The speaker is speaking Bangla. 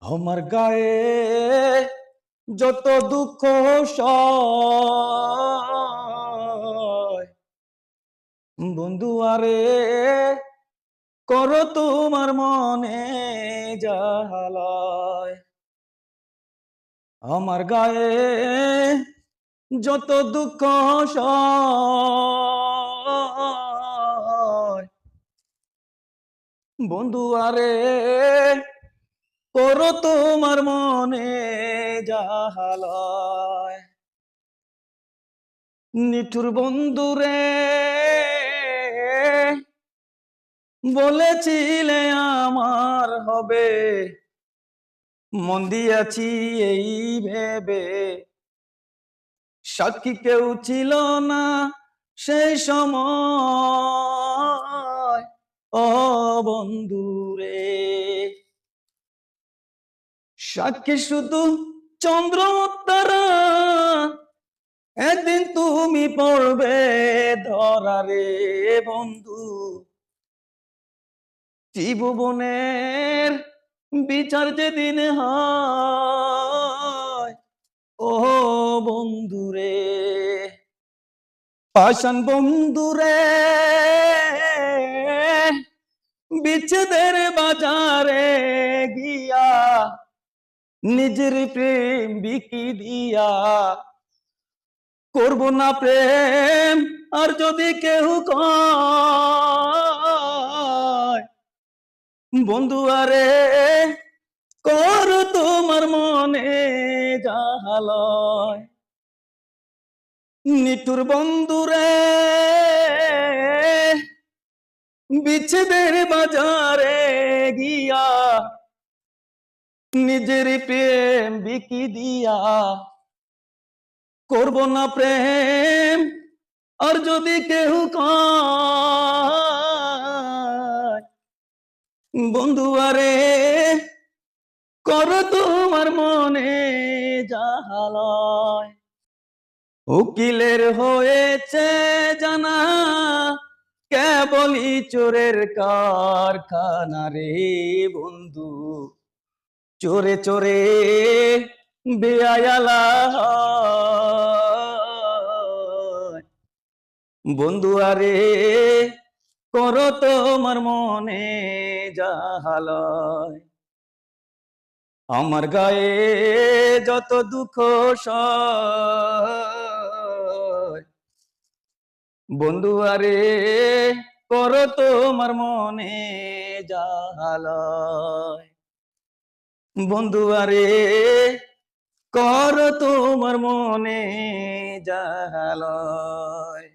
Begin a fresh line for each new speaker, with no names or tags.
আমার গায়ে যত দুঃখ সয়, বন্ধু আরে করো তোমার মনে জাহালয়। আমার গায়ে যত দুঃখ সয়, বন্ধু আরে করো তোমার মনে জাহালয়। নিঠুর বন্ধুরে বলেছিলে আমার হবে, মন দিয়াছি এই ভেবে সাক্ষী কেউ ছিল না সেই সময়। ও বন্ধুরে, সাক্ষী শুধু চন্দ্র তারা, একদিন তুমি পড়বে ধরা রে বন্ধু। ত্রিভুবনের বিচার যেদিন হয়, ও বন্ধুরে, পাষাণ বন্ধুরে বিচ্ছেদের বাজারে গিয়া নিজের প্রেম বিকি দিয়া করব না প্রেম আর যদি কেউ কয়, বন্ধু আরে কর তোমার মনে জাহালয়। নিঠুর বন্ধুরে বিচ্ছেদের বাজারে গিয়া নিজের প্রেম বিকি দিয়া করব না প্রেম আর যদি কেউ কয়, বন্ধু আরে কর তোমার মনে জাহালয়। উকিলের হয়েছে জানা কেবলই চোরের কারখানা রে বন্ধু। চোরে চোরে বেআয়ালা হয়, বন্ধু আরে করো তোমার মনে জাহালয়। আমার গায়ে যত দুঃখ সয়, বন্ধু আরে করো তোমার মনে জাহালয়। বন্ধু আরে করো তোমার মনে জাহালয়।